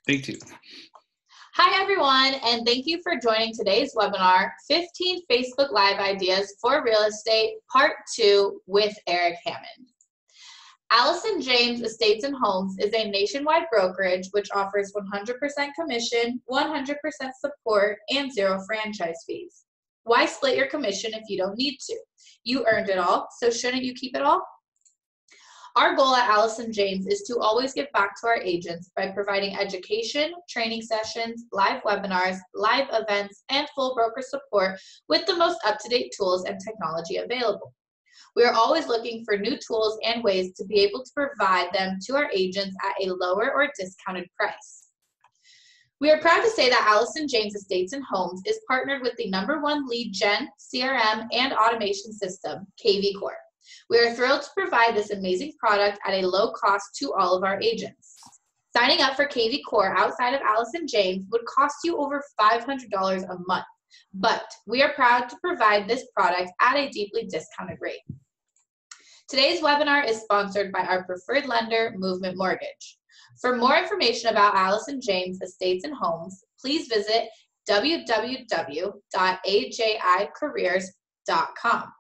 Take two. Hi, everyone, and thank you for joining today's webinar, 15 Facebook Live Ideas for Real Estate, Part 2 with Eric Hammond. Allison James Estates and Homes is a nationwide brokerage which offers 100% commission, 100% support, and 0 franchise fees. Why split your commission if you don't need to? You earned it all, so shouldn't you keep it all? Our goal at Allison James is to always give back to our agents by providing education, training sessions, live webinars, live events, and full broker support with the most up-to-date tools and technology available. We are always looking for new tools and ways to be able to provide them to our agents at a lower or discounted price. We are proud to say that Allison James Estates and Homes is partnered with the #1 lead gen, CRM, and automation system, KV Core. We are thrilled to provide this amazing product at a low cost to all of our agents. Signing up for KV Core outside of Allison James would cost you over $500 a month, but we are proud to provide this product at a deeply discounted rate. Today's webinar is sponsored by our preferred lender, Movement Mortgage. For more information about Allison James Estates and Homes, please visit www.ajicareers.com.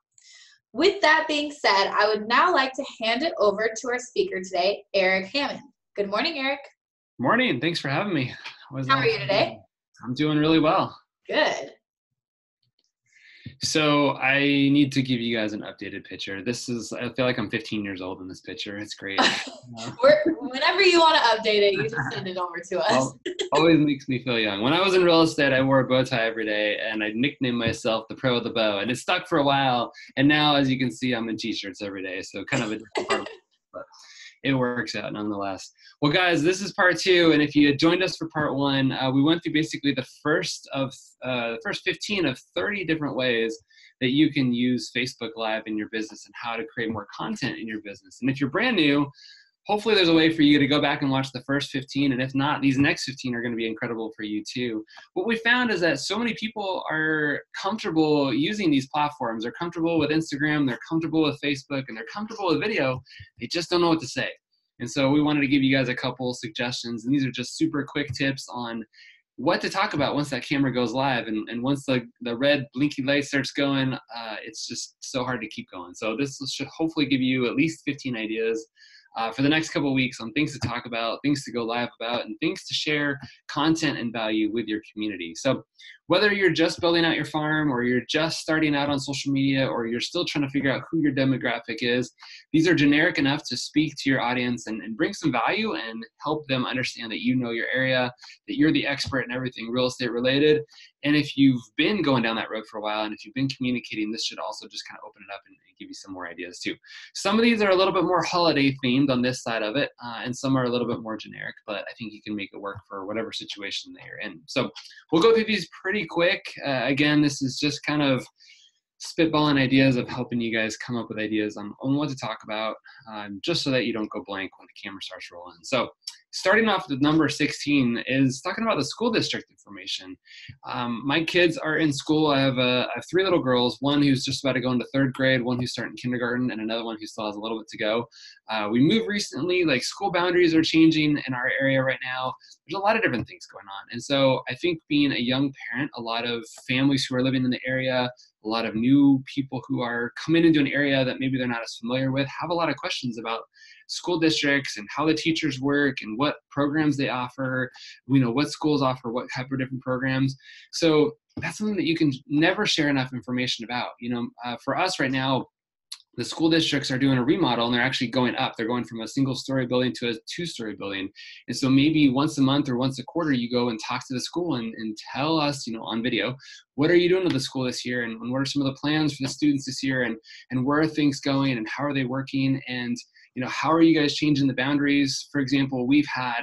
With that being said, I would now like to hand it over to our speaker today, Eric Hammond. Good morning, Eric. Morning. Thanks for having me. How are you today? I'm doing really well. Good. So I need to give you guys an updated picture. I feel like I'm 15 years old in this picture. It's great. Whenever you want to update it, you just send it over to us. Always makes me feel young. When I was in real estate, I wore a bow tie every day, and I nicknamed myself the pro of the bow, and it stuck for a while. And now, as you can see, I'm in t-shirts every day. So kind of a different part of it, but it works out nonetheless. Well, guys, this is part 2, and if you had joined us for part 1, we went through basically the first 15 of 30 different ways that you can use Facebook Live in your business and how to create more content in your business. And if you're brand new, hopefully there's a way for you to go back and watch the first 15, and if not, these next 15 are going to be incredible for you too. What we found is that so many people are comfortable using these platforms. They're comfortable with Instagram, they're comfortable with Facebook, and they're comfortable with video. They just don't know what to say. And so we wanted to give you guys a couple suggestions, and these are just super quick tips on what to talk about once that camera goes live. And once the red blinky light starts going, it's just so hard to keep going. So this should hopefully give you at least 15 ideas for the next couple of weeks on things to talk about, things to go live about, and things to share content and value with your community. So whether you're just building out your farm, or you're just starting out on social media, or you're still trying to figure out who your demographic is, these are generic enough to speak to your audience and bring some value and help them understand that you know your area, that you're the expert in everything real estate related. And if you've been going down that road for a while, and if you've been communicating, this should also just kind of open it up and give you some more ideas too. Some of these are a little bit more holiday themed on this side of it, and some are a little bit more generic, but I think you can make it work for whatever situation that you're in. So we'll go through these pretty quick. Again, this is just kind of spitballing ideas of helping you guys come up with ideas on what to talk about, just so that you don't go blank when the camera starts rolling. So starting off with number 16 is talking about the school district information. My kids are in school. I have 3 little girls, one who's just about to go into 3rd grade, one who's starting kindergarten, and another one who still has a little bit to go. We moved recently, like school boundaries are changing in our area right now. There's a lot of different things going on. And so I think being a young parent, a lot of families who are living in the area, a lot of new people who are coming into an area that maybe they're not as familiar with, have a lot of questions about school districts and how the teachers work and what programs they offer, what schools offer, what type of different programs. So that's something that you can never share enough information about. For us right now, the school districts are doing a remodel, and they're actually going up. They're going from a single-story building to a 2-story building. And so maybe once a month or once a quarter, you go and talk to the school and tell us, on video, what are you doing with the school this year? And what are some of the plans for the students this year? And where are things going? And how are they working? And how are you guys changing the boundaries? For example, we've had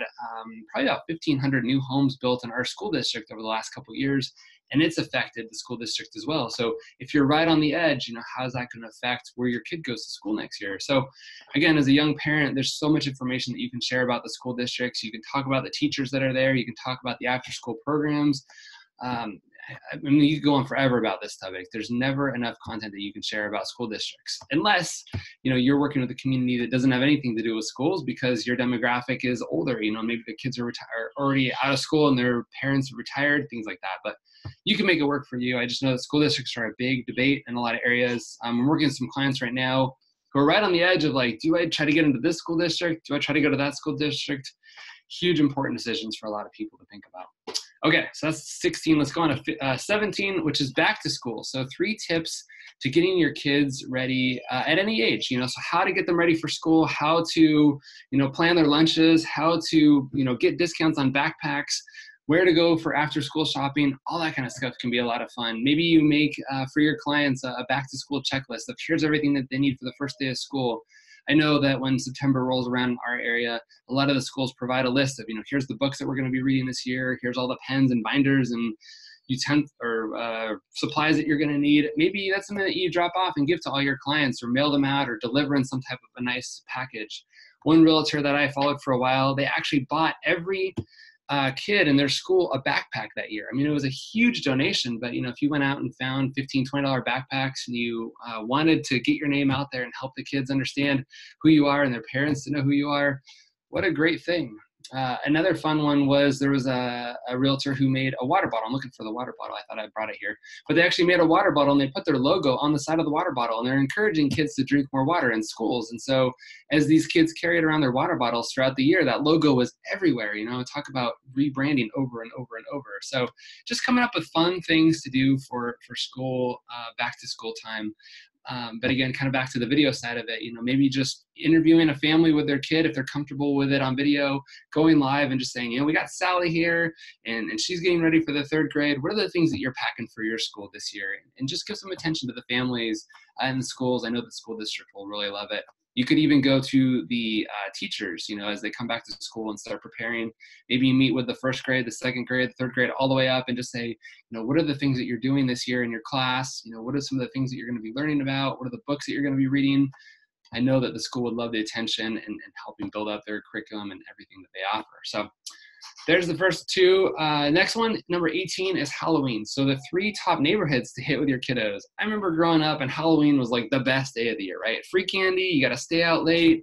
probably about 1,500 new homes built in our school district over the last couple of years, and it's affected the school district as well. So if you're right on the edge, how is that going to affect where your kid goes to school next year? So again, as a young parent, there's so much information that you can share about the school districts. You can talk about the teachers that are there. You can talk about the after-school programs. I mean, you could go on forever about this topic. There's never enough content that you can share about school districts, unless, you know, you're working with a community that doesn't have anything to do with schools because your demographic is older. You know, maybe the kids are already out of school and their parents are retired, things like that. But you can make it work for you. I just know that school districts are a big debate in a lot of areas. I'm working with some clients right now who are right on the edge of like, do I try to get into this school district? Do I try to go to that school district? Huge, important decisions for a lot of people to think about. Okay, so that's 16. Let's go on to 17, which is back to school. So 3 tips to getting your kids ready at any age. You know, so how to get them ready for school, how to, you know, plan their lunches, how to, you know, get discounts on backpacks, where to go for after school shopping, all that kind of stuff can be a lot of fun. Maybe you make for your clients a back to school checklist of here's everything that they need for the first day of school. I know that when September rolls around in our area, a lot of the schools provide a list of, you know, here's the books that we're going to be reading this year. Here's all the pens and binders and supplies that you're going to need. Maybe that's something that you drop off and give to all your clients or mail them out or deliver in some type of a nice package. One realtor that I followed for a while, they actually bought every kid in their school a backpack that year. I mean, it was a huge donation, but you know, if you went out and found $15, $20 backpacks and you wanted to get your name out there and help the kids understand who you are and their parents to know who you are, what a great thing. Another fun one was there was a realtor who made a water bottle. I'm looking for the water bottle. I thought I brought it here. But they actually made a water bottle and they put their logo on the side of the water bottle. And they're encouraging kids to drink more water in schools. And so as these kids carried around their water bottles throughout the year, that logo was everywhere. You know, talk about rebranding over and over and over. So just coming up with fun things to do for school, back to school time. But again, kind of back to the video side of it, you know, maybe just interviewing a family with their kid if they're comfortable with it on video, going live and just saying, you know, we got Sally here and she's getting ready for the 3rd grade. What are the things that you're packing for your school this year? And just give some attention to the families and the schools. I know the school district will really love it. You could even go to the teachers, you know, as they come back to school and start preparing. Maybe you meet with the 1st grade, the 2nd grade, the 3rd grade, all the way up and just say, you know, what are the things that you're doing this year in your class? You know, what are some of the things that you're going to be learning about? What are the books that you're going to be reading? I know that the school would love the attention and helping build out their curriculum and everything that they offer. So there's the first 2. Next one, number 18, is Halloween. So the 3 top neighborhoods to hit with your kiddos. I remember growing up and Halloween was like the best day of the year, right? Free candy, you got to stay out late.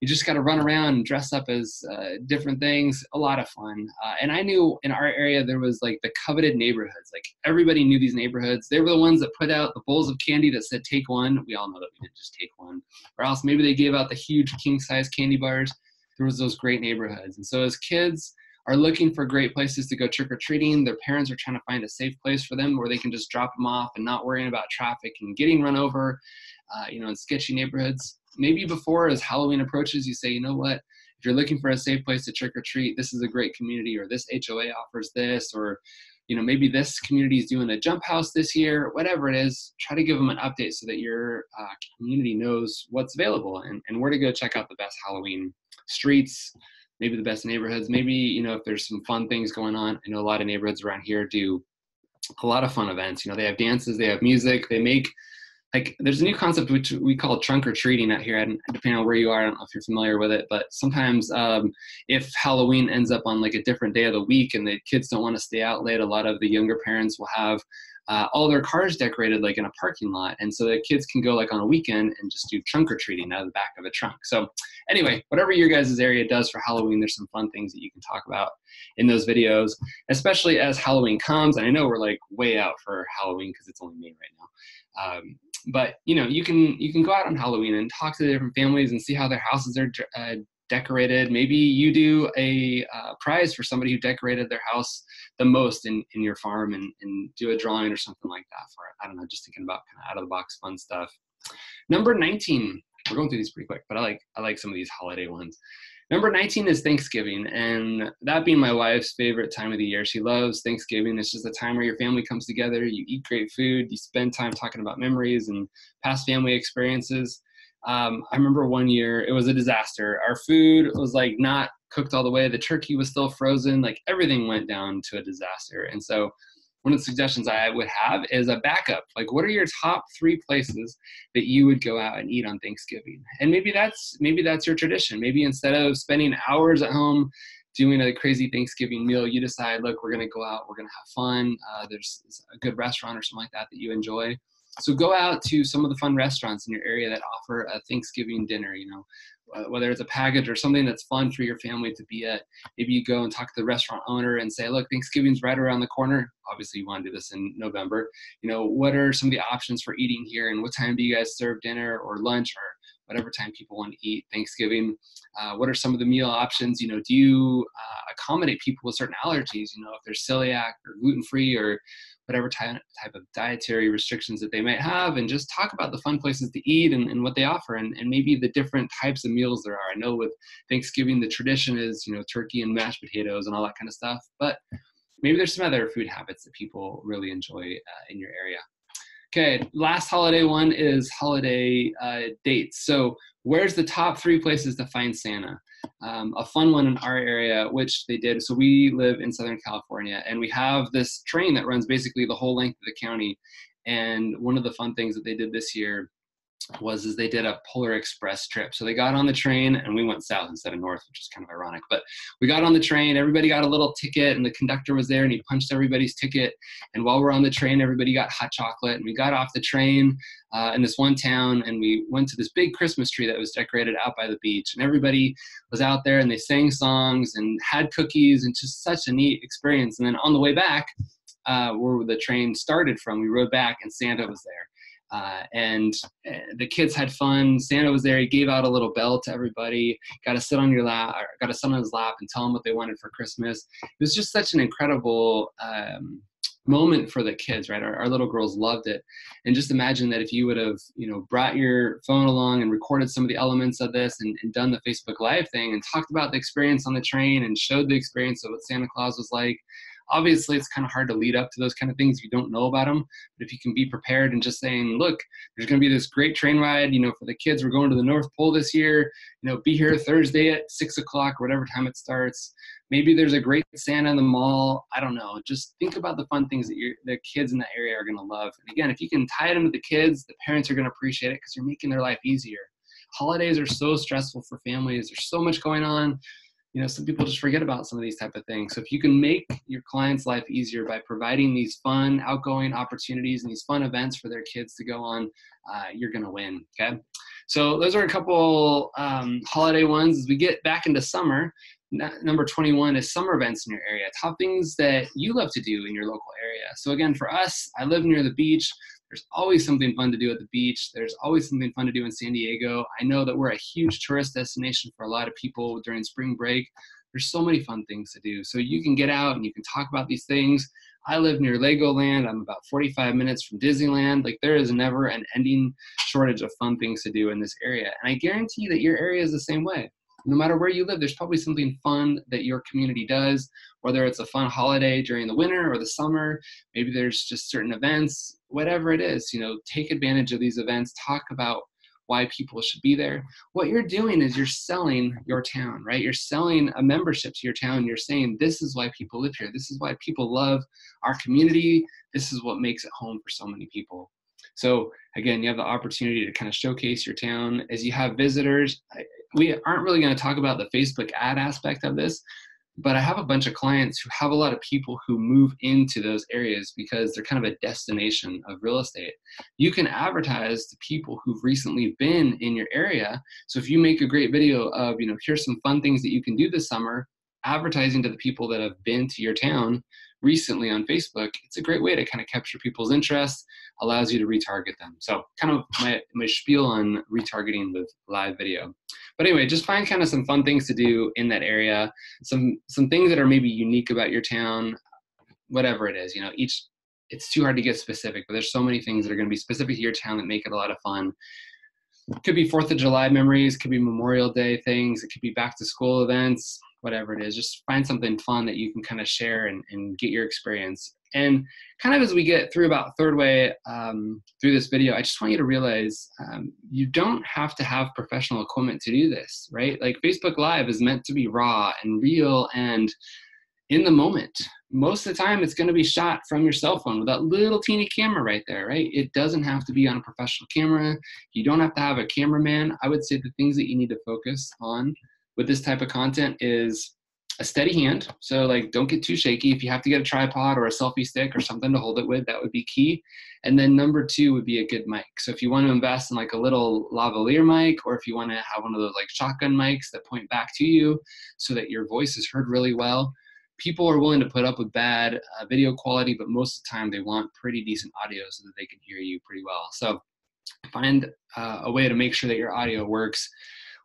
You just got to run around and dress up as different things. A lot of fun. And I knew in our area there was like the coveted neighborhoods. Like everybody knew these neighborhoods. They were the ones that put out the bowls of candy that said take one. We all know that we didn't just take one. Or else maybe they gave out the huge king-size candy bars. There was those great neighborhoods. And so as kids are looking for great places to go trick-or-treating, their parents are trying to find a safe place for them where they can just drop them off and not worrying about traffic and getting run over, you know, in sketchy neighborhoods. Maybe before, as Halloween approaches, you say, you know what, if you're looking for a safe place to trick-or-treat, this is a great community, or this HOA offers this, or, you know, maybe this community is doing a jump house this year, whatever it is. Try to give them an update so that your community knows what's available and where to go check out the best Halloween streets, maybe the best neighborhoods. Maybe, you know, if there's some fun things going on. I know a lot of neighborhoods around here do a lot of fun events. You know, they have dances, they have music, they make, like, there's a new concept which we call trunk or treating out here, and depending on where you are, I don't know if you're familiar with it, but sometimes if Halloween ends up on like a different day of the week and the kids don't want to stay out late, a lot of the younger parents will have all their cars decorated like in a parking lot. And so the kids can go like on a weekend and just do trunk or treating out of the back of a trunk. So anyway, whatever your guys' area does for Halloween, there's some fun things that you can talk about in those videos, especially as Halloween comes. And I know we're like way out for Halloween because it's only May right now. But you know, you can go out on Halloween and talk to the different families and see how their houses are decorated. Maybe you do a prize for somebody who decorated their house the most in your farm and do a drawing or something like that for it. I don't know, just thinking about kind of out of the box fun stuff. Number 19, we're going through these pretty quick, but I like some of these holiday ones. Number 19 is Thanksgiving, and that being my wife's favorite time of the year. She loves Thanksgiving. It's just a time where your family comes together, you eat great food, you spend time talking about memories and past family experiences. I remember one year, it was a disaster. Our food was like not cooked all the way. The turkey was still frozen. Like everything went down to a disaster. And so one of the suggestions I would have is a backup. Like, what are your top 3 places that you would go out and eat on Thanksgiving? And maybe that's your tradition. Maybe instead of spending hours at home doing a crazy Thanksgiving meal, you decide, look, we're going to go out, we're going to have fun. There's a good restaurant or something like that you enjoy. So go out to some of the fun restaurants in your area that offer a Thanksgiving dinner, whether it's a package or something that's fun for your family to be at. Maybe you go and talk to the restaurant owner and say, look, Thanksgiving's right around the corner. Obviously you want to do this in November. What are some of the options for eating here, and what time do you guys serve dinner or lunch or whatever time people want to eat Thanksgiving? What are some of the meal options? Do you accommodate people with certain allergies? If they're celiac or gluten-free or whatever type of dietary restrictions that they might have, and just talk about the fun places to eat and what they offer, and maybe the different types of meals there are. I know with Thanksgiving, the tradition is, turkey and mashed potatoes and all that kind of stuff, but maybe there's some other food habits that people really enjoy in your area. Okay, last holiday one is holiday dates. So where's the top 3 places to find Santa? A fun one in our area, which they did. So we live in Southern California, and we have this train that runs basically the whole length of the county. And one of the fun things that they did this year was they did a Polar Express trip. So they got on the train, and we went south instead of north, which is kind of ironic. But we got on the train, everybody got a little ticket, and the conductor was there, and he punched everybody's ticket. And while we're on the train, everybody got hot chocolate. And we got off the train in this one town, and we went to this big Christmas tree that was decorated out by the beach. And everybody was out there, and they sang songs and had cookies, and just such a neat experience. And then on the way back, where the train started from, we rode back, and Santa was there. And the kids had fun. Santa was there. He gave out a little bell to everybody. Got to sit on your lap, or got to sit on his lap and tell him what they wanted for Christmas. It was just such an incredible moment for the kids, right? Our little girls loved it. And just imagine that if you would have, brought your phone along and recorded some of the elements of this and done the Facebook Live thing and talked about the experience on the train and showed the experience of what Santa Claus was like. Obviously, it's kind of hard to lead up to those kind of things if you don't know about them. But if you can be prepared and just saying, look, there's going to be this great train ride, for the kids. We're going to the North Pole this year. Be here Thursday at 6 o'clock, whatever time it starts. Maybe there's a great Santa in the mall. I don't know. Just think about the fun things that the kids in that area are going to love. And again, if you can tie it into the kids, the parents are going to appreciate it because you're making their life easier. Holidays are so stressful for families. There's so much going on. Some people just forget about some of these type of things. So if you can make your client's life easier by providing these fun, outgoing opportunities and these fun events for their kids to go on, you're going to win. Okay. So those are a couple holiday ones. As we get back into summer, number 21 is summer events in your area. Top things that you love to do in your local area. So again, for us, I live near the beach. There's always something fun to do at the beach. There's always something fun to do in San Diego. I know that we're a huge tourist destination for a lot of people during spring break. There's so many fun things to do. So you can get out and you can talk about these things. I live near Legoland. I'm about 45 minutes from Disneyland. Like, there is never an ending shortage of fun things to do in this area. And I guarantee that your area is the same way. No matter where you live, there's probably something fun that your community does, whether it's a fun holiday during the winter or the summer. Maybe there's just certain events, whatever it is, take advantage of these events, talk about why people should be there. What you're doing is you're selling your town, right? You're selling a membership to your town. You're saying, this is why people live here. This is why people love our community. This is what makes it home for so many people. So again, you have the opportunity to kind of showcase your town. As you have visitors, we aren't really going to talk about the Facebook ad aspect of this, but I have a bunch of clients who have a lot of people who move into those areas because they're kind of a destination of real estate. You can advertise to people who've recently been in your area. So if you make a great video of, here's some fun things that you can do this summer, advertising to the people that have been to your town recently on Facebook, it's a great way to kind of capture people's interest, allows you to retarget them. So kind of my spiel on retargeting with live video. But anyway, just find kind of some fun things to do in that area, some things that are maybe unique about your town, whatever it is. It's too hard to get specific, but there's so many things that are going to be specific to your town that make it a lot of fun. It could be 4th of July memories, could be Memorial Day things, it could be back to school events, whatever it is. Just find something fun that you can kind of share and get your experience. And kind of as we get through about third way through this video, I just want you to realize you don't have to have professional equipment to do this, right? Like, Facebook Live is meant to be raw and real and in the moment. Most of the time, it's going to be shot from your cell phone with that little teeny camera right there, right? It doesn't have to be on a professional camera. You don't have to have a cameraman. I would say the things that you need to focus on with this type of content is a steady hand. So like, don't get too shaky. If you have to get a tripod or a selfie stick or something to hold it with, that would be key. And then number 2 would be a good mic. So if you want to invest in like a little lavalier mic, or if you want to have one of those like shotgun mics that point back to you so that your voice is heard really well. People are willing to put up with bad video quality, but most of the time they want pretty decent audio so that they can hear you pretty well. So find a way to make sure that your audio works.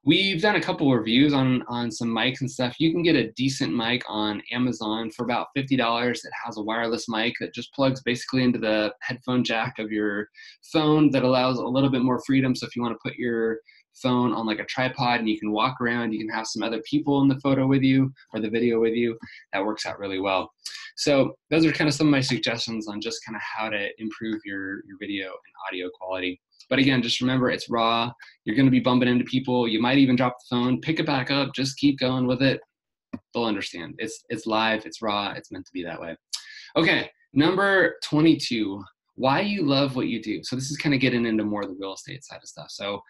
We've done a couple of reviews on some mics and stuff. You can get a decent mic on Amazon for about $50. It has a wireless mic that just plugs basically into the headphone jack of your phone that allows a little bit more freedom. So if you want to put your phone on like a tripod and you can walk around, you can have some other people in the photo with you or the video with you, that works out really well. So those are kind of some of my suggestions on just kind of how to improve your video and audio quality. But again, just remember, it's raw. You're going to be bumping into people. You might even drop the phone. Pick it back up. Just keep going with it. They'll understand. It's live. It's raw. It's meant to be that way. Okay, number 22, why you love what you do. So this is kind of getting into more of the real estate side of stuff. So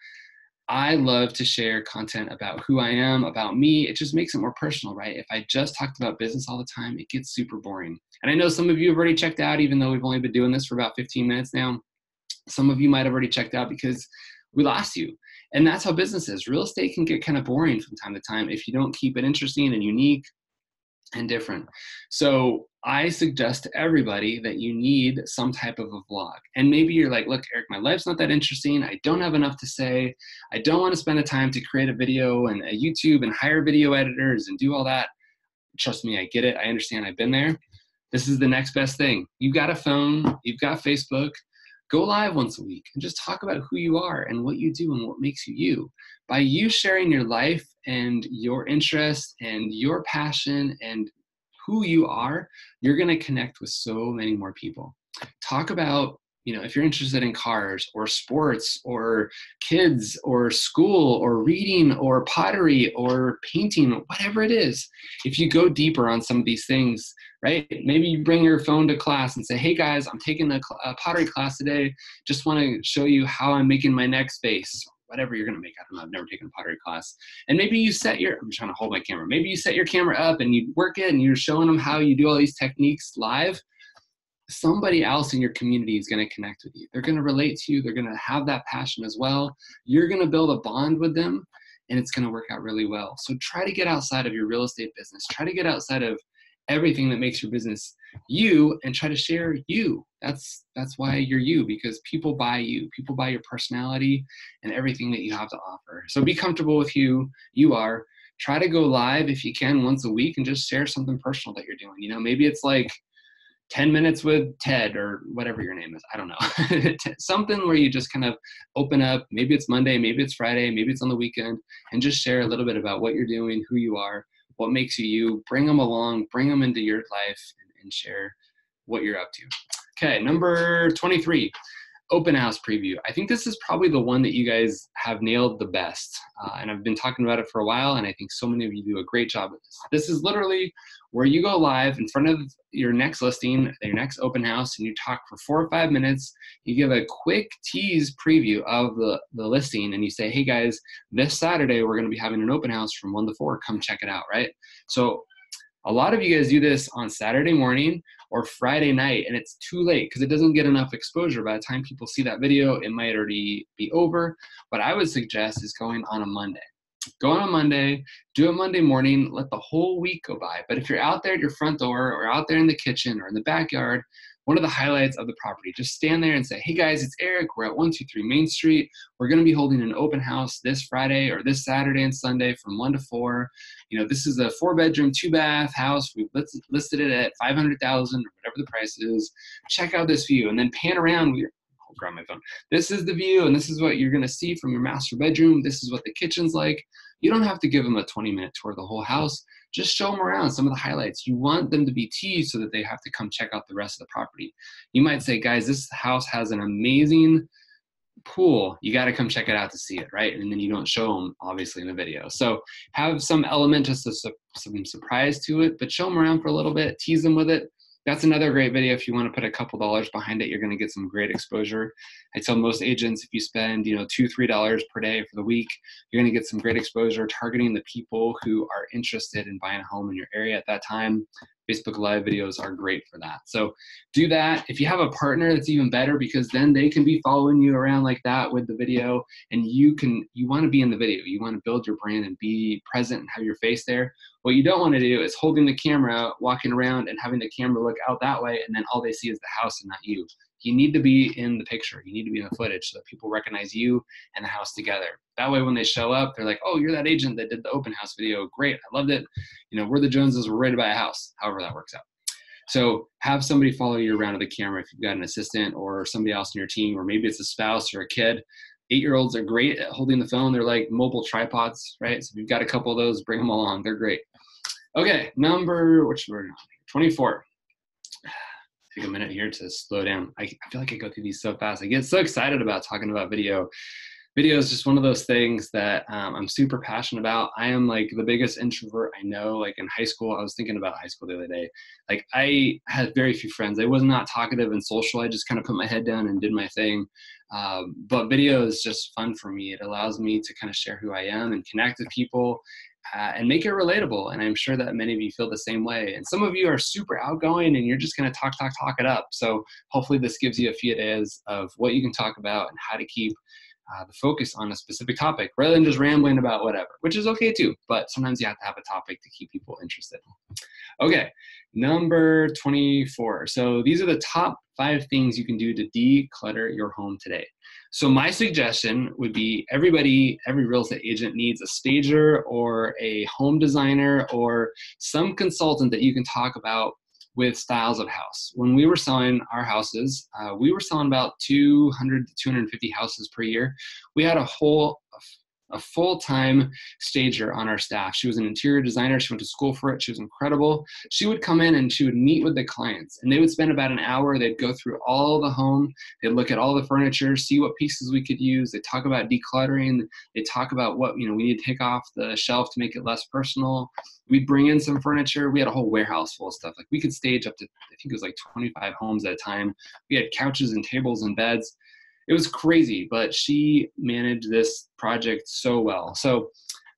I love to share content about who I am, about me. It just makes it more personal, right? If I just talked about business all the time, it gets super boring. And I know some of you have already checked out, even though we've only been doing this for about 15 minutes now. Some of you might have already checked out because we lost you. And that's how business is. Real estate can get kind of boring from time to time if you don't keep it interesting and unique and different. So I suggest to everybody that you need some type of a vlog. And maybe you're like, look, Eric, my life's not that interesting. I don't have enough to say. I don't want to spend the time to create a video and a YouTube and hire video editors and do all that. Trust me, I get it. I understand. I've been there. This is the next best thing. You've got a phone. You've got Facebook. Go live once a week and just talk about who you are and what you do and what makes you you. By you sharing your life and your interest and your passion and who you are, you're going to connect with so many more people. Talk about, if you're interested in cars or sports or kids or school or reading or pottery or painting, whatever it is, if you go deeper on some of these things, right? Maybe you bring your phone to class and say, hey guys, I'm taking a pottery class today. Just want to show you how I'm making my next vase. Whatever you're going to make. I don't know. I've never taken a pottery class. And maybe you I'm trying to hold my camera. Maybe you set your camera up and you work it and you're showing them how you do all these techniques live. Somebody else in your community is going to connect with you. They're going to relate to you. They're going to have that passion as well. You're going to build a bond with them and it's going to work out really well. So try to get outside of your real estate business. Try to get outside of everything that makes your business you and try to share you. That's why you're you, because people buy you. People buy your personality and everything that you have to offer. So be comfortable with who you are. Try to go live if you can once a week and just share something personal that you're doing. Maybe it's like 10 minutes with Ted or whatever your name is. I don't know. Something where you just kind of open up. Maybe it's Monday, maybe it's Friday, maybe it's on the weekend, and just share a little bit about what you're doing, who you are, what makes you you. Bring them along, bring them into your life and share what you're up to. Okay, number 23, open house preview. I think this is probably the one that you guys have nailed the best. And I've been talking about it for a while, and I think so many of you do a great job of this. This is literally where you go live in front of your next listing, your next open house, and you talk for 4 or 5 minutes. You give a quick tease preview of the listing, and you say, hey guys, this Saturday we're going to be having an open house from 1 to 4. Come check it out, right? So a lot of you guys do this on Saturday morning or Friday night, and it's too late because it doesn't get enough exposure. By the time people see that video, it might already be over. What I would suggest is going on a Monday. Go on a Monday, do it Monday morning, let the whole week go by. But if you're out there at your front door or out there in the kitchen or in the backyard, one of the highlights of the property, just stand there and say, hey guys, it's Eric. We're at 123 Main Street. We're going to be holding an open house this Friday or this Saturday and Sunday from 1 to 4. This is a 4-bedroom, 2-bath house. We've listed it at $500,000 or whatever the price is. Check out this view and then pan around with I'll grab my phone. This is the view and this is what you're going to see from your master bedroom. This is what the kitchen's like. You don't have to give them a 20-minute tour of the whole house. Just show them around some of the highlights. You want them to be teased so that they have to come check out the rest of the property. You might say, guys, this house has an amazing pool. You got to come check it out to see it, right? And then you don't show them, obviously, in the video. So have some element, just some surprise to it, but show them around for a little bit, tease them with it. That's another great video. If you want to put a couple dollars behind it, you're going to get some great exposure. I tell most agents, if you spend, $2, $3 per day for the week, you're going to get some great exposure targeting the people who are interested in buying a home in your area at that time. Facebook Live videos are great for that. So do that. If you have a partner, that's even better, because then they can be following you around like that with the video, and you want to be in the video. You want to build your brand and be present and have your face there. What you don't want to do is holding the camera, walking around and having the camera look out that way, and then all they see is the house and not you. You need to be in the picture. You need to be in the footage so that people recognize you and the house together. That way, when they show up, they're like, oh, you're that agent that did the open house video. Great, I loved it. We're the Joneses, we're ready to buy a house, however that works out. So have somebody follow you around with the camera if you've got an assistant or somebody else in your team, or maybe it's a spouse or a kid. 8-year-olds are great at holding the phone. They're like mobile tripods, right? So if you've got a couple of those, bring them along. They're great. Okay, number 24. Take a minute here to slow down. I feel like I go through these so fast. I get so excited about talking about video. Video is just one of those things that I'm super passionate about. I am like the biggest introvert I know. Like in high school, I was thinking about high school the other day. Like I had very few friends. I was not talkative and social. I just kind of put my head down and did my thing. But video is just fun for me. It allows me to kind of share who I am and connect with people. And make it relatable. And I'm sure that many of you feel the same way. And some of you are super outgoing and you're just going to talk it up. So hopefully this gives you a few ideas of what you can talk about and how to keep the focus on a specific topic rather than just rambling about whatever, which is okay too. But sometimes you have to have a topic to keep people interested. Okay, number 24. So these are the top 5 things you can do to declutter your home today. So my suggestion would be every real estate agent needs a stager or a home designer or some consultant that you can talk about with styles of house. When we were selling our houses, we were selling about 200 to 250 houses per year. We had a full-time stager on our staff. She was an interior designer. She went to school for it. She was incredible. She would come in and she would meet with the clients, and they would spend about an hour. They'd go through all the home. They'd look at all the furniture, see what pieces we could use. They'd talk about decluttering. They'd talk about what we need to take off the shelf to make it less personal. We'd bring in some furniture. We had a whole warehouse full of stuff. Like we could stage up to, I think it was like 25 homes at a time. We had couches and tables and beds. It was crazy, but she managed this project so well. So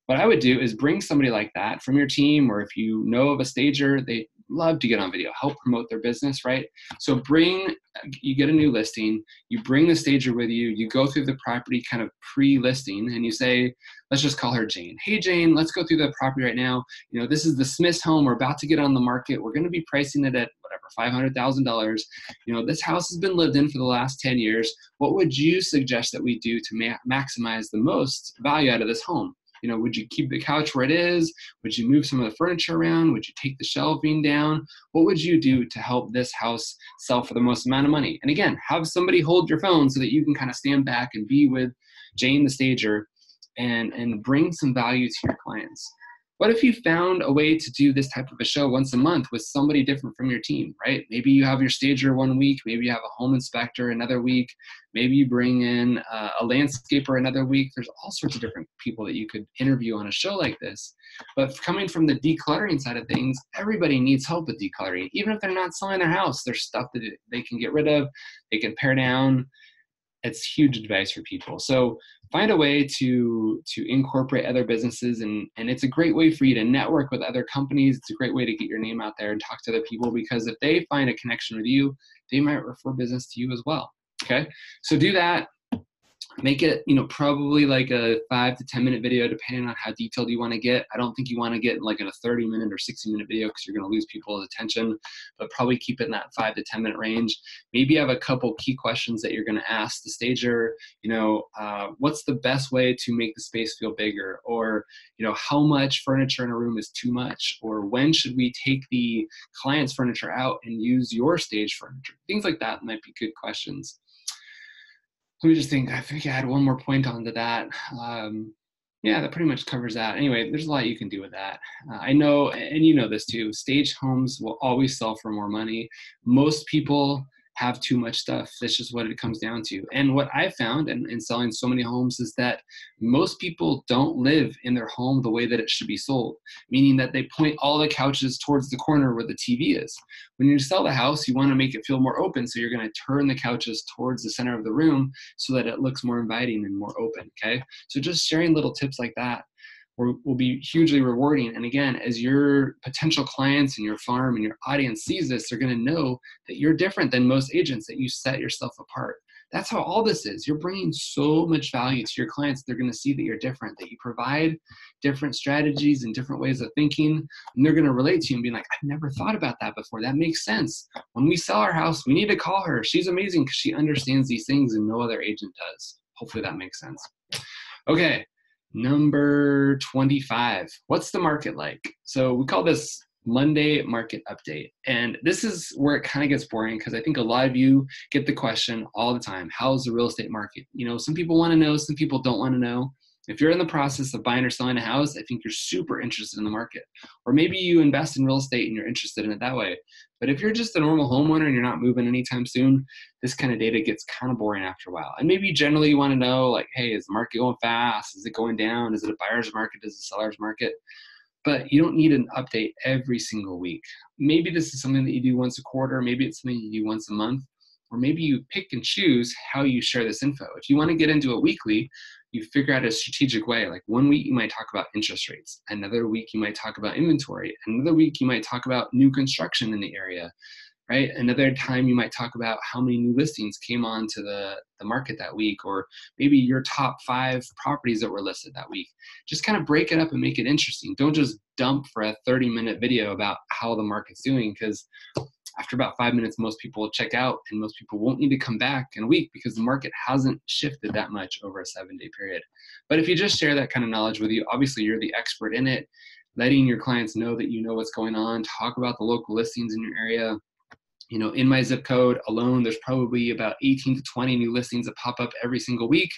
what I would do is bring somebody like that from your team, or if you know of a stager, they love to get on video, help promote their business, right? So you get a new listing, you bring the stager with you, you go through the property kind of pre-listing, and you say, let's just call her Jane. Hey, Jane, let's go through the property right now. This is the Smith's home. We're about to get on the market. We're going to be pricing it at whatever, $500,000. This house has been lived in for the last 10 years. What would you suggest that we do to maximize the most value out of this home? Would you keep the couch where it is? Would you move some of the furniture around? Would you take the shelving down? What would you do to help this house sell for the most amount of money? And again, have somebody hold your phone so that you can kind of stand back and be with Jane, the stager, and bring some value to your clients. What if you found a way to do this type of a show once a month with somebody different from your team, right? Maybe you have your stager one week, maybe you have a home inspector another week, maybe you bring in a landscaper another week. There's all sorts of different people that you could interview on a show like this. But coming from the decluttering side of things, everybody needs help with decluttering. Even if they're not selling their house, there's stuff that they can get rid of, they can pare down. It's huge advice for people. So find a way to incorporate other businesses, and it's a great way for you to network with other companies. It's a great way to get your name out there and talk to other people, because if they find a connection with you, they might refer business to you as well. Okay, so do that. Make it, probably like a 5 to 10 minute video, depending on how detailed you want to get. I don't think you want to get like in a 30-minute or 60-minute video because you're going to lose people's attention, but probably keep it in that 5 to 10 minute range. Maybe you have a couple key questions that you're going to ask the stager. What's the best way to make the space feel bigger? Or, how much furniture in a room is too much? Or when should we take the client's furniture out and use your stage furniture? Things like that might be good questions. Let me just think. I think I had one more point onto that. Yeah, that pretty much covers that. Anyway, there's a lot you can do with that. I know, and you know this too, stage homes will always sell for more money. Most people have too much stuff. That's just what it comes down to. And what I found in selling so many homes is that most people don't live in their home the way that it should be sold, meaning that they point all the couches towards the corner where the TV is. When you sell the house, you want to make it feel more open, so you're going to turn the couches towards the center of the room so that it looks more inviting and more open, okay? So just sharing little tips like that will be hugely rewarding. And again, as your potential clients and your farm and your audience sees this, they're going to know that you're different than most agents, that you set yourself apart. That's how all this is. You're bringing so much value to your clients. They're going to see that you're different, that you provide different strategies and different ways of thinking. And they're going to relate to you and be like, I've never thought about that before. That makes sense. When we sell our house, we need to call her. She's amazing because she understands these things and no other agent does. Hopefully that makes sense. Okay. Number 25, what's the market like? So we call this Monday market update. And this is where it kind of gets boring because I think a lot of you get the question all the time, how's the real estate market? You know, some people want to know, some people don't want to know. If you're in the process of buying or selling a house, I think you're super interested in the market. Or maybe you invest in real estate and you're interested in it that way. But if you're just a normal homeowner and you're not moving anytime soon, this kind of data gets kind of boring after a while. And maybe generally you want to know, like, hey, is the market going fast? Is it going down? Is it a buyer's market? Is it a seller's market? But you don't need an update every single week. Maybe this is something that you do once a quarter. Maybe it's something you do once a month. Or maybe you pick and choose how you share this info. If you want to get into it weekly, you figure out a strategic way. Like one week you might talk about interest rates. Another week you might talk about inventory. Another week you might talk about new construction in the area, right? Another time you might talk about how many new listings came onto the market that week, or maybe your top 5 properties that were listed that week. Just kind of break it up and make it interesting. Don't just dump for a 30-minute video about how the market's doing, because after about 5 minutes, most people will check out and most people won't need to come back in a week because the market hasn't shifted that much over a 7-day period. But if you just share that kind of knowledge with you, obviously you're the expert in it, letting your clients know that you know what's going on, talk about the local listings in your area. You know, in my zip code alone, there's probably about 18 to 20 new listings that pop up every single week.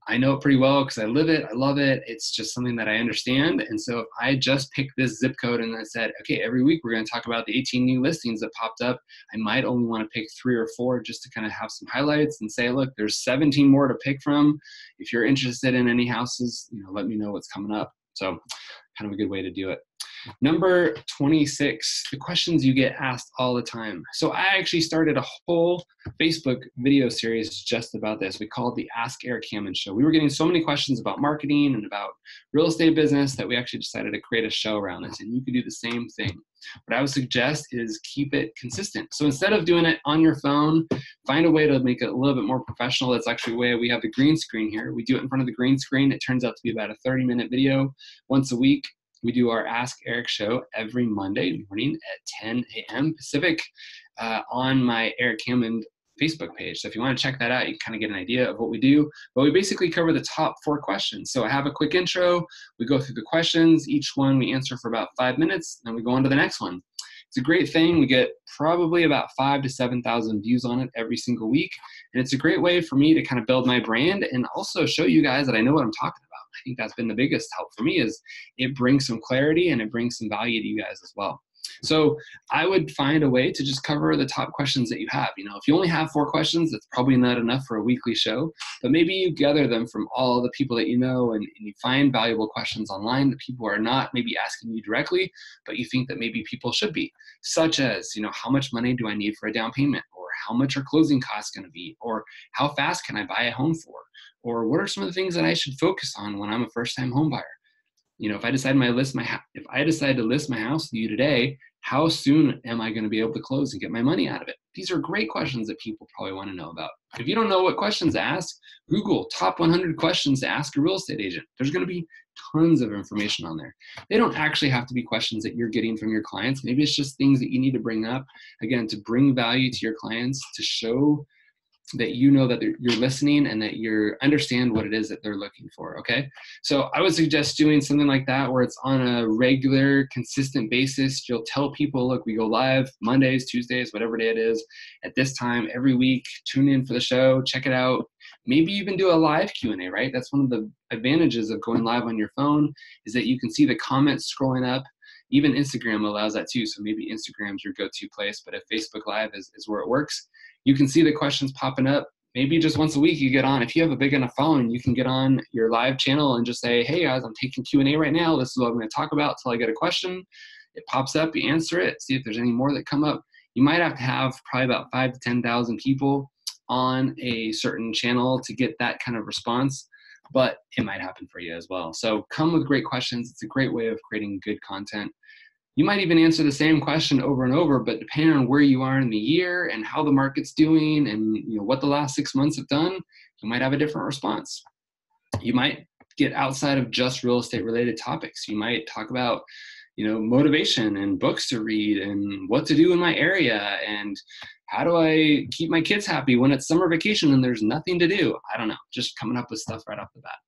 I know it pretty well because I live it. I love it. It's just something that I understand. And so if I just picked this zip code and I said, okay, every week we're going to talk about the 18 new listings that popped up, I might only want to pick 3 or 4 just to kind of have some highlights and say, look, there's 17 more to pick from. If you're interested in any houses, you know, let me know what's coming up. So kind of a good way to do it. Number 26, the questions you get asked all the time. So I actually started a whole Facebook video series just about this. We called the Ask Eric Hammond Show. We were getting so many questions about marketing and about real estate business that we actually decided to create a show around this, and you could do the same thing. What I would suggest is keep it consistent. So instead of doing it on your phone, find a way to make it a little bit more professional. That's actually why we have the green screen here. We do it in front of the green screen. It turns out to be about a 30-minute video once a week. We do our Ask Eric show every Monday morning at 10 a.m. Pacific on my Eric Hammond Facebook page. So if you want to check that out, you kind of get an idea of what we do. But we basically cover the top 4 questions. So I have a quick intro. We go through the questions. Each one we answer for about 5 minutes. Then we go on to the next one. It's a great thing. We get probably about 5,000 to 7,000 views on it every single week. And it's a great way for me to kind of build my brand and also show you guys that I know what I'm talking about. I think that's been the biggest help for me, is it brings some clarity and it brings some value to you guys as well. So I would find a way to just cover the top questions that you have. You know, if you only have 4 questions, that's probably not enough for a weekly show, but maybe you gather them from all the people that you know, and you find valuable questions online that people are not maybe asking you directly, but you think that maybe people should be, such as, you know, how much money do I need for a down payment? Or how much are closing costs going to be? Or how fast can I buy a home for? Or what are some of the things that I should focus on when I'm a first-time home buyer? You know, if I decide to list my house with you today, how soon am I going to be able to close and get my money out of it? These are great questions that people probably want to know about. If you don't know what questions to ask, Google top 100 questions to ask a real estate agent. There's going to be tons of information on there. They don't actually have to be questions that you're getting from your clients. Maybe it's just things that you need to bring up, again, to bring value to your clients, to show that you know that you're listening and that you understand what it is that they're looking for, okay? So I would suggest doing something like that where it's on a regular, consistent basis. You'll tell people, look, we go live Mondays, Tuesdays, whatever day it is, at this time every week. Tune in for the show, check it out. Maybe even do a live Q&A, right? That's one of the advantages of going live on your phone, is that you can see the comments scrolling up. Even Instagram allows that too. So maybe Instagram's your go-to place, but if Facebook Live is where it works, you can see the questions popping up. Maybe just once a week you get on. If you have a big enough phone, you can get on your live channel and just say, hey guys, I'm taking Q&A right now. This is what I'm going to talk about till I get a question. It pops up, you answer it, see if there's any more that come up. You might have to have probably about 5,000 to 10,000 people on a certain channel to get that kind of response, but it might happen for you as well. So come with great questions. It's a great way of creating good content. You might even answer the same question over and over, but depending on where you are in the year and how the market's doing and what the last 6 months have done, you might have a different response. You might get outside of just real estate related topics. You might talk about motivation and books to read and what to do in my area and how do I keep my kids happy when it's summer vacation and there's nothing to do. I don't know, just coming up with stuff right off the bat.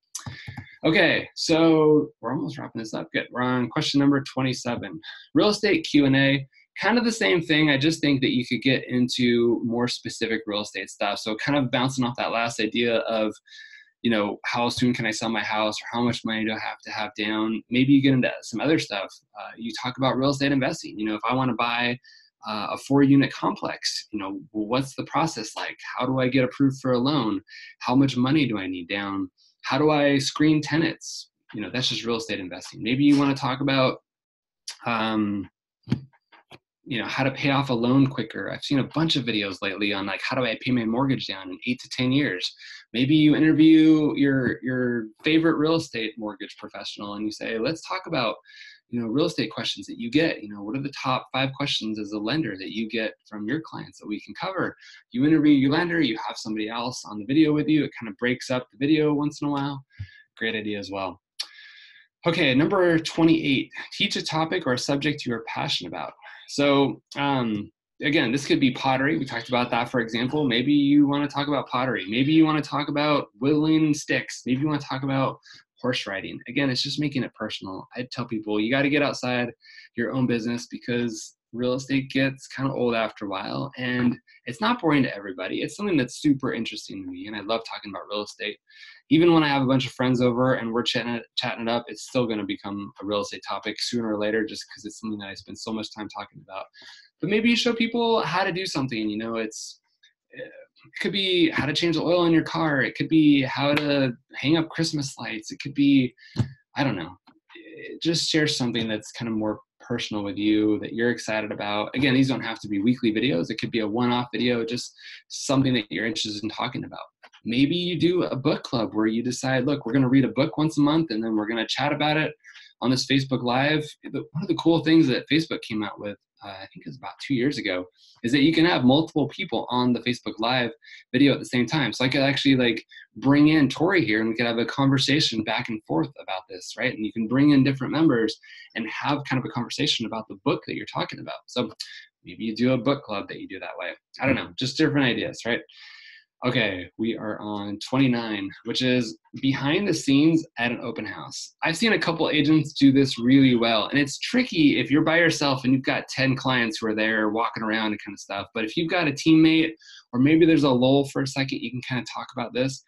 Okay, so we're almost wrapping this up. Good. We're on question number 27. Real estate Q&A, kind of the same thing. I just think that you could get into more specific real estate stuff. So kind of bouncing off that last idea of how soon can I sell my house or how much money do I have to have down? Maybe you get into some other stuff. You talk about real estate investing. If I want to buy a 4-unit complex, what's the process like? How do I get approved for a loan? How much money do I need down? How do I screen tenants? That's just real estate investing. Maybe you want to talk about how to pay off a loan quicker. I've seen a bunch of videos lately on how do I pay my mortgage down in 8 to 10 years. Maybe you interview your favorite real estate mortgage professional and you say, let's talk about, real estate questions that you get. What are the top 5 questions as a lender that you get from your clients that we can cover? You interview your lender, you have somebody else on the video with you. It kind of breaks up the video once in a while. Great idea as well. Okay, number 28, teach a topic or a subject you are passionate about. So again, this could be pottery. We talked about that, for example. Maybe you want to talk about pottery. Maybe you want to talk about whittling sticks. Maybe you want to talk about horse riding. Again, it's just making it personal. I tell people you got to get outside your own business because real estate gets kind of old after a while and it's not boring to everybody. It's something that's super interesting to me and I love talking about real estate. Even when I have a bunch of friends over and we're chatting it up, it's still going to become a real estate topic sooner or later just because it's something that I spend so much time talking about. But maybe you show people how to do something, it could be how to change the oil in your car. It could be how to hang up Christmas lights. It could be, I don't know, just share something that's kind of more personal with you that you're excited about. Again, these don't have to be weekly videos. It could be a one-off video, just something that you're interested in talking about. Maybe you do a book club where you decide, look, we're going to read a book once a month and then we're going to chat about it on this Facebook Live. One of the cool things that Facebook came out with, I think it was about 2 years ago, is that you can have multiple people on the Facebook Live video at the same time. So I could actually bring in Tori here and we could have a conversation back and forth about this, right? And you can bring in different members and have kind of a conversation about the book that you're talking about. So maybe you do a book club that you do that way. I don't know, just different ideas, right? Okay, we are on 29, which is behind the scenes at an open house. I've seen a couple agents do this really well, and it's tricky if you're by yourself and you've got 10 clients who are there walking around and kind of stuff. But if you've got a teammate, or maybe there's a lull for a second, you can kind of talk about this.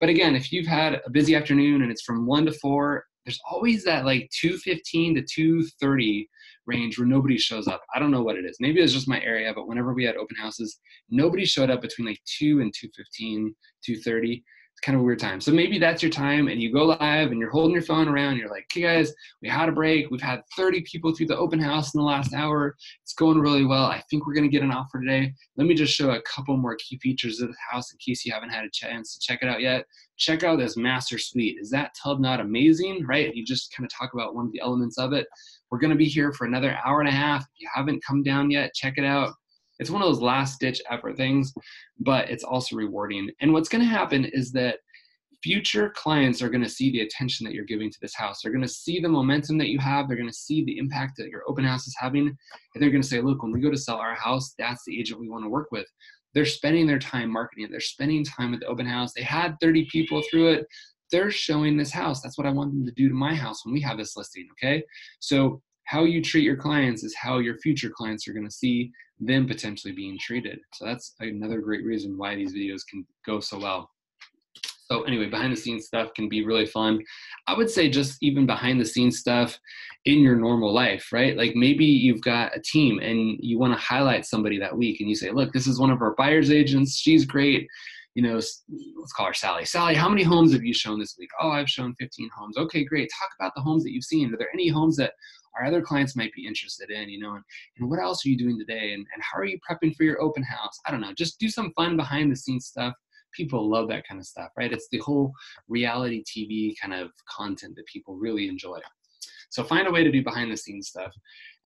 But again, if you've had a busy afternoon and it's from 1 to 4, there's always that 2:15 to 2:30 range where nobody shows up. I don't know what it is. Maybe it's just my area, but whenever we had open houses, nobody showed up between 2 and 2:15, 2:30. It's kind of a weird time. So maybe that's your time and you go live and you're holding your phone around. You're like, hey guys, we had a break. We've had 30 people through the open house in the last hour. It's going really well. I think we're going to get an offer today. Let me just show a couple more key features of the house in case you haven't had a chance to check it out yet. Check out this master suite. Is that tub not amazing, right? You just kind of talk about one of the elements of it. We're going to be here for another hour and a half. If you haven't come down yet, check it out. It's one of those last ditch effort things, but it's also rewarding. And what's going to happen is that future clients are going to see the attention that you're giving to this house. They're going to see the momentum that you have. They're going to see the impact that your open house is having. And they're going to say, look, when we go to sell our house, that's the agent we want to work with. They're spending their time marketing it. They're spending time at the open house. They had 30 people through it. They're showing this house. That's what I want them to do to my house when we have this listing, okay? So how you treat your clients is how your future clients are going to see them potentially being treated. So that's another great reason why these videos can go so well. So anyway, behind the scenes stuff can be really fun. I would say just even behind the scenes stuff in your normal life, right? Like maybe you've got a team and you want to highlight somebody that week and you say, look, this is one of our buyer's agents. She's great. You know, let's call her Sally. Sally, how many homes have you shown this week? Oh, I've shown 15 homes. Okay, great. Talk about the homes that you've seen. Are there any homes that our other clients might be interested in, you know, and what else are you doing today? And how are you prepping for your open house? I don't know, just do some fun behind the scenes stuff. People love that kind of stuff, right? It's the whole reality TV kind of content that people really enjoy. So find a way to do behind the scenes stuff.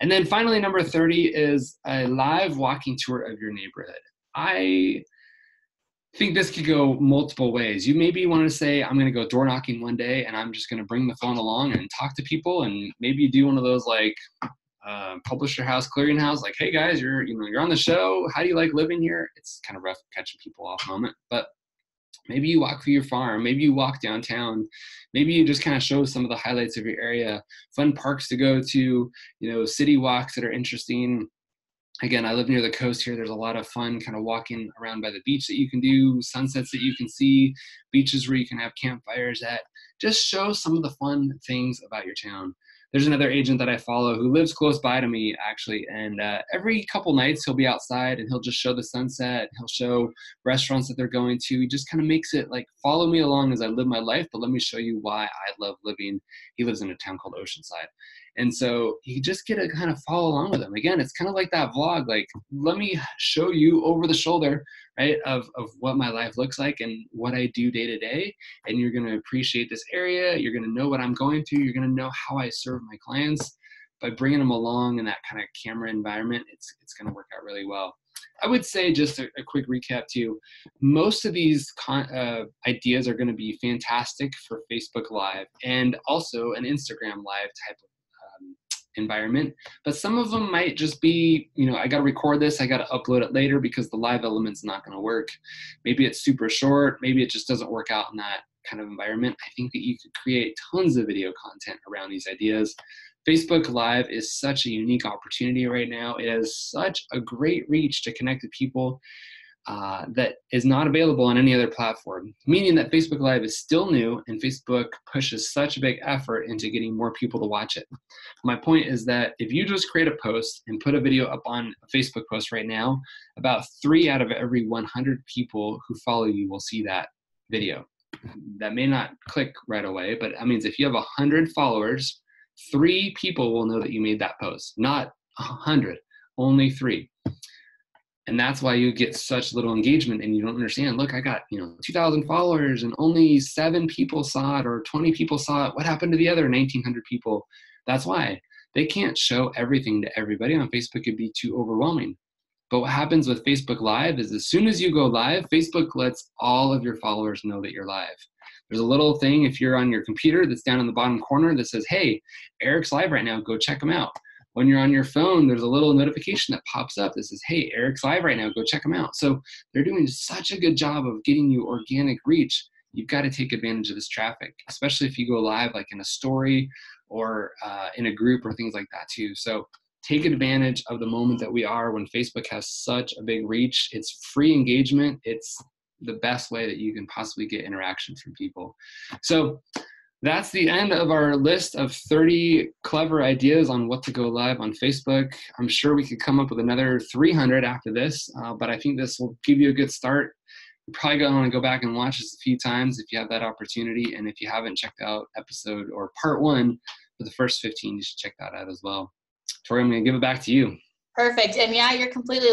And then finally, number 30 is a live walking tour of your neighborhood. I think this could go multiple ways. You maybe want to say, I'm going to go door knocking one day and I'm just going to bring the phone along and talk to people. And maybe you do one of those like publisher house, clearinghouse, like, hey guys, you're on the show. How do you like living here? It's kind of rough catching people off moment, but maybe you walk through your farm, maybe you walk downtown, maybe you just kind of show some of the highlights of your area, fun parks to go to, you know, city walks that are interesting. Again, I live near the coast here. There's a lot of fun kind of walking around by the beach that you can do, sunsets that you can see, beaches where you can have campfires at. Just show some of the fun things about your town. There's another agent that I follow who lives close by to me, actually, and every couple nights he'll be outside and he'll just show the sunset. He'll show restaurants that they're going to. He just kind of makes it like, follow me along as I live my life, but let me show you why I love living. He lives in a town called Oceanside. And so you just get to kind of follow along with him. Again, it's kind of like that vlog, like, let me show you over the shoulder, right, of what my life looks like and what I do day to day. And you're going to appreciate this area. You're going to know what I'm going through. You're going to know how I serve my clients. By bringing them along in that kind of camera environment, it's going to work out really well. I would say, just a quick recap too, most of these ideas are going to be fantastic for Facebook Live and also an Instagram Live type of environment, but some of them might just be, you know, I got to record this, I got to upload it later because the live element's not going to work. Maybe it's super short, maybe it just doesn't work out in that kind of environment. I think that you could create tons of video content around these ideas. Facebook Live is such a unique opportunity right now. It has such a great reach to connect with people that is not available on any other platform, meaning that Facebook Live is still new and Facebook pushes such a big effort into getting more people to watch it. My point is that if you just create a post and put a video up on a Facebook post right now, about 3 out of every 100 people who follow you will see that video. That may not click right away, but that means if you have 100 followers, 3 people will know that you made that post, not 100, only 3. And that's why you get such little engagement and you don't understand, look, I got, 2,000 followers and only 7 people saw it or 20 people saw it. What happened to the other 1,900 people? That's why they can't show everything to everybody on Facebook. It'd be too overwhelming. But what happens with Facebook Live is as soon as you go live, Facebook lets all of your followers know that you're live. There's a little thing if you're on your computer that's down in the bottom corner that says, hey, Eric's live right now, go check him out. When you're on your phone, there's a little notification that pops up that says, hey, Eric's live right now, go check him out. So they're doing such a good job of getting you organic reach. You've got to take advantage of this traffic, especially if you go live like in a story or in a group or things like that too. So take advantage of the moment that we are when Facebook has such a big reach. It's free engagement. It's the best way that you can possibly get interaction from people. So that's the end of our list of 30 clever ideas on what to go live on Facebook. I'm sure we could come up with another 300 after this, but I think this will give you a good start. You're probably going to want to go back and watch this a few times if you have that opportunity. And if you haven't checked out episode or part 1 for the first 15, you should check that out as well. Tori, I'm going to give it back to you. Perfect. And yeah, you're completely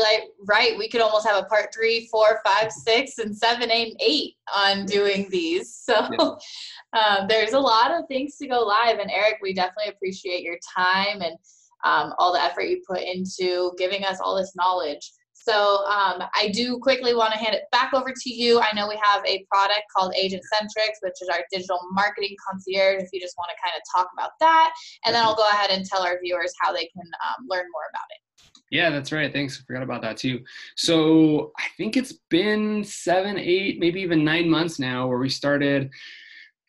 right. We could almost have a part 3, 4, 5, 6, and 7, 8, and 8 on doing these. So there's a lot of things to go live. And Eric, we definitely appreciate your time and all the effort you put into giving us all this knowledge. So I do quickly want to hand it back over to you. I know we have a product called Agent Centrics, which is our digital marketing concierge, if you just want to kind of talk about that. And then I'll go ahead and tell our viewers how they can learn more about it. Yeah, that's right. Thanks. I forgot about that too. So I think it's been 7, 8, maybe even 9 months now where we started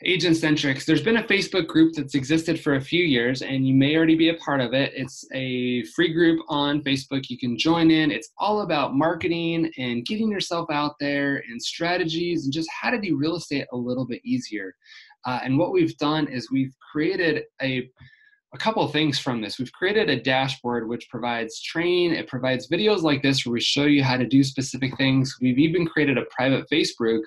Agent Centrics. There's been a Facebook group that's existed for a few years, and you may already be a part of it. It's a free group on Facebook. You can join in. It's all about marketing and getting yourself out there and strategies and just how to do real estate a little bit easier. And what we've done is we've created a couple of things from this. We've created a dashboard which provides training. It provides videos like this where we show you how to do specific things. We've even created a private Facebook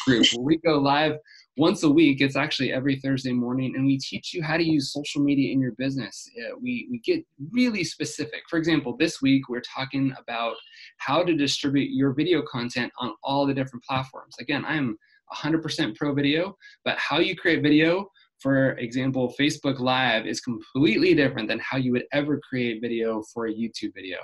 group where we go live once a week. It's actually every Thursday morning, and we teach you how to use social media in your business. We get really specific. For example, this week we're talking about how to distribute your video content on all the different platforms. Again, I'm 100% pro video, but how you create video, for example, Facebook Live, is completely different than how you would ever create video for a YouTube video.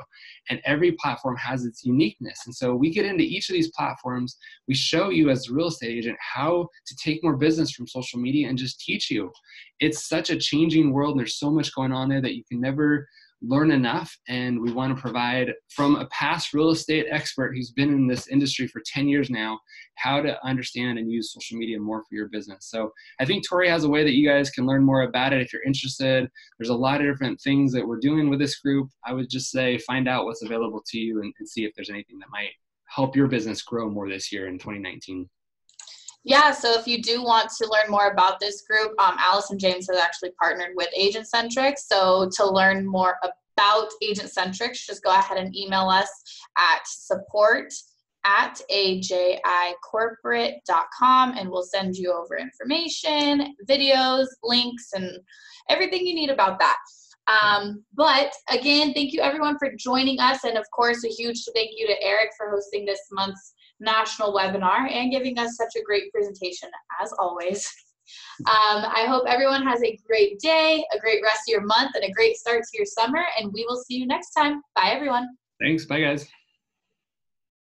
And every platform has its uniqueness. And so we get into each of these platforms. We show you as a real estate agent how to take more business from social media and just teach you. It's such a changing world, and there's so much going on there that you can never learn enough. And we want to provide, from a past real estate expert who's been in this industry for 10 years now, how to understand and use social media more for your business. So I think Tori has a way that you guys can learn more about it if you're interested. There's a lot of different things that we're doing with this group. I would just say find out what's available to you and see if there's anything that might help your business grow more this year in 2019. Yeah, so if you do want to learn more about this group, Alice and James have actually partnered with Agent Centrics. So to learn more about Agent Centrics, just go ahead and email us at support@ajicorporate.com, and we'll send you over information, videos, links, and everything you need about that. But again, thank you everyone for joining us. And of course, a huge thank you to Eric for hosting this month's national webinar and giving us such a great presentation as always. I hope everyone has a great day, a great rest of your month, and a great start to your summer, and we will see you next time. Bye everyone. Thanks. Bye guys.